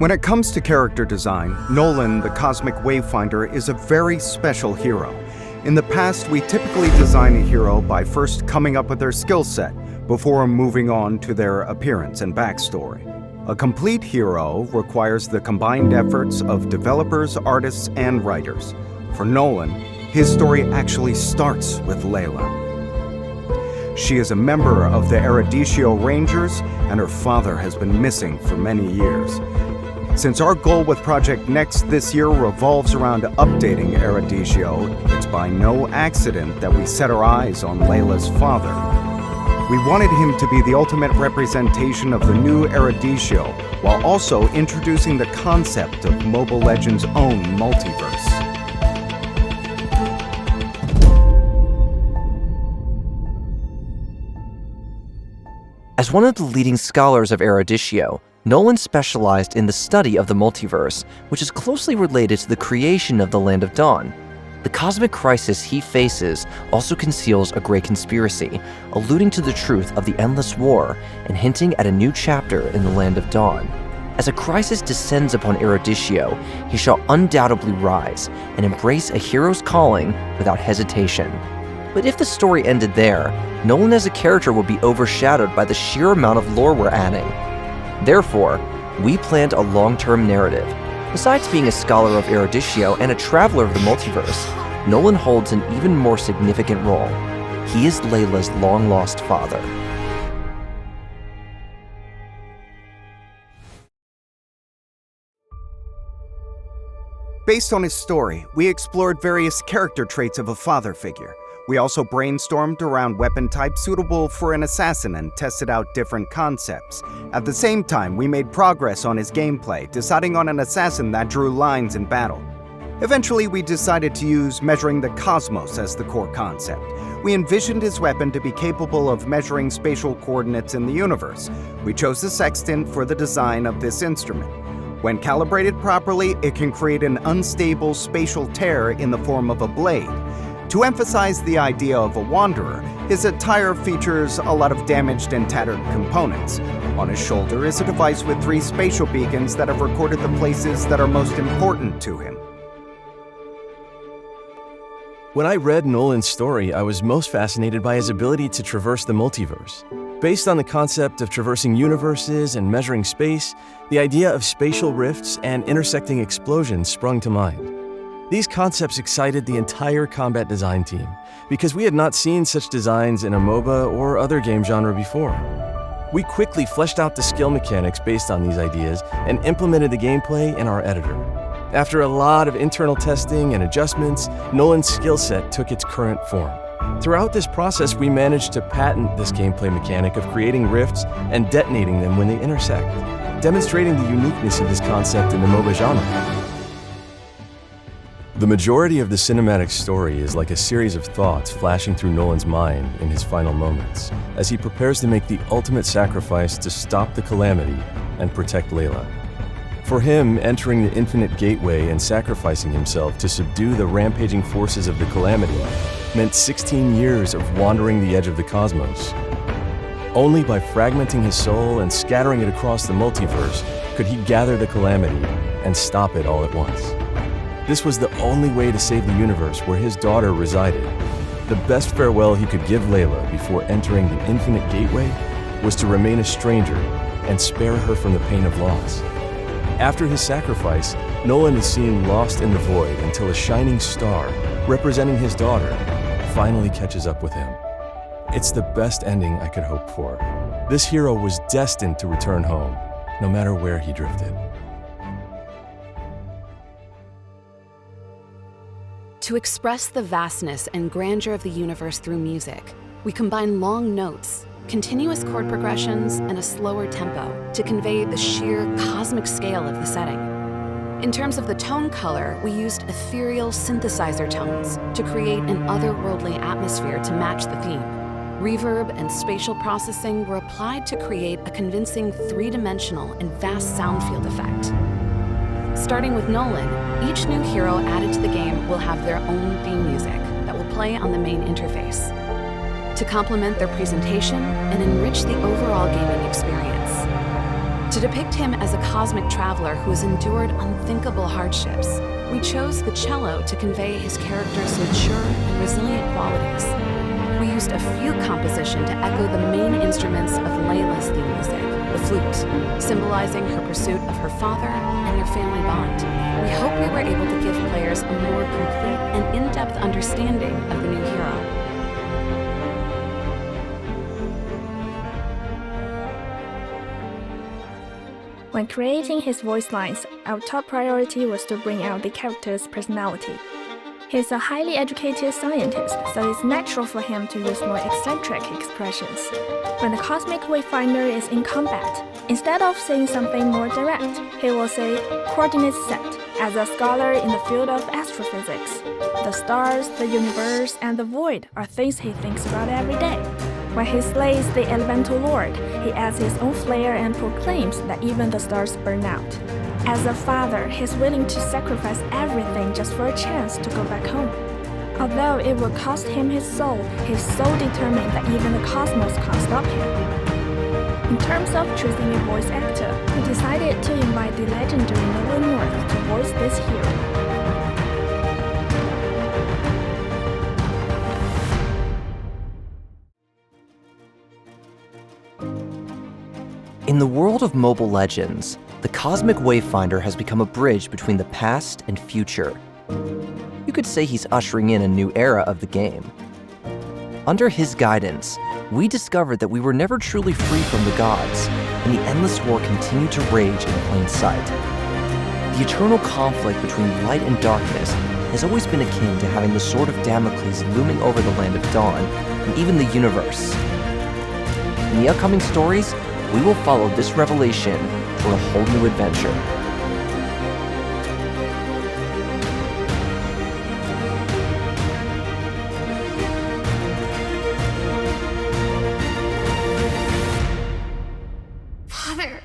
When it comes to character design, Nolan, the Cosmic Wayfinder, is a very special hero. In the past, we typically design a hero by first coming up with their skill set, before moving on to their appearance and backstory. A complete hero requires the combined efforts of developers, artists, and writers. For Nolan, his story actually starts with Layla. She is a member of the Erudicio Rangers, and her father has been missing for many years. Since our goal with Project Next this year revolves around updating Erudicio, it's by no accident that we set our eyes on Layla's father. We wanted him to be the ultimate representation of the new Erudicio, while also introducing the concept of Mobile Legends' own multiverse. As one of the leading scholars of Erudicio, Nolan specialized in the study of the multiverse, which is closely related to the creation of the Land of Dawn. The cosmic crisis he faces also conceals a great conspiracy, alluding to the truth of the endless war and hinting at a new chapter in the Land of Dawn. As a crisis descends upon Erudicio, he shall undoubtedly rise and embrace a hero's calling without hesitation. But if the story ended there, Nolan as a character would be overshadowed by the sheer amount of lore we're adding. Therefore, we planned a long-term narrative. Besides being a scholar of Erudicio and a traveler of the multiverse, Nolan holds an even more significant role. He is Layla's long-lost father. Based on his story, we explored various character traits of a father figure. We also brainstormed around weapon types suitable for an assassin and tested out different concepts. At the same time, we made progress on his gameplay, deciding on an assassin that drew lines in battle. Eventually, we decided to use measuring the cosmos as the core concept. We envisioned his weapon to be capable of measuring spatial coordinates in the universe. We chose the sextant for the design of this instrument. When calibrated properly, it can create an unstable spatial tear in the form of a blade. To emphasize the idea of a wanderer, his attire features a lot of damaged and tattered components. On his shoulder is a device with 3 spatial beacons that have recorded the places that are most important to him. When I read Nolan's story, I was most fascinated by his ability to traverse the multiverse. Based on the concept of traversing universes and measuring space, the idea of spatial rifts and intersecting explosions sprung to mind. These concepts excited the entire combat design team, because we had not seen such designs in a MOBA or other game genre before. We quickly fleshed out the skill mechanics based on these ideas and implemented the gameplay in our editor. After a lot of internal testing and adjustments, Nolan's skill set took its current form. Throughout this process, we managed to patent this gameplay mechanic of creating rifts and detonating them when they intersect, demonstrating the uniqueness of this concept in the MOBA genre. The majority of the cinematic story is like a series of thoughts flashing through Nolan's mind in his final moments, as he prepares to make the ultimate sacrifice to stop the calamity and protect Layla. For him, entering the Infinite Gateway and sacrificing himself to subdue the rampaging forces of the calamity meant 16 years of wandering the edge of the cosmos. Only by fragmenting his soul and scattering it across the multiverse could he gather the calamity and stop it all at once. This was the only way to save the universe where his daughter resided. The best farewell he could give Layla before entering the Infinite Gateway was to remain a stranger and spare her from the pain of loss. After his sacrifice, Nolan is seen lost in the void until a shining star, representing his daughter, finally catches up with him. It's the best ending I could hope for. This hero was destined to return home, no matter where he drifted. To express the vastness and grandeur of the universe through music, we combine long notes, continuous chord progressions, and a slower tempo to convey the sheer cosmic scale of the setting. In terms of the tone color, we used ethereal synthesizer tones to create an otherworldly atmosphere to match the theme. Reverb and spatial processing were applied to create a convincing 3-dimensional and vast sound field effect. Starting with Nolan, each new hero added to the game will have their own theme music that will play on the main interface to complement their presentation and enrich the overall gaming experience. To depict him as a cosmic traveler who has endured unthinkable hardships, we chose the cello to convey his character's mature and resilient qualities. We used a fugue composition to echo the main instruments of Layla's theme music, the flute, symbolizing her pursuit of her father and their family bond. We hope we were able to give players a more complete and in-depth understanding of the new hero. When creating his voice lines, our top priority was to bring out the character's personality. He's a highly educated scientist, so it's natural for him to use more eccentric expressions. When the Cosmic Wayfinder is in combat, instead of saying something more direct, he will say, "Coordinates set." As a scholar in the field of astrophysics, the stars, the universe, and the void are things he thinks about every day. When he slays the elemental lord, he adds his own flair and proclaims that even the stars burn out. As a father, he's willing to sacrifice everything just for a chance to go back home. Although it will cost him his soul, he's so determined that even the cosmos can't stop him. In terms of choosing a voice actor, we decided to invite the legendary Nolan to voice this hero. In the world of Mobile Legends, the Cosmic Wayfinder has become a bridge between the past and future. You could say he's ushering in a new era of the game. Under his guidance, we discovered that we were never truly free from the gods, and the endless war continued to rage in plain sight. The eternal conflict between light and darkness has always been akin to having the sword of Damocles looming over the Land of Dawn, and even the universe. In the upcoming stories, we will follow this revelation for a whole new adventure. Father!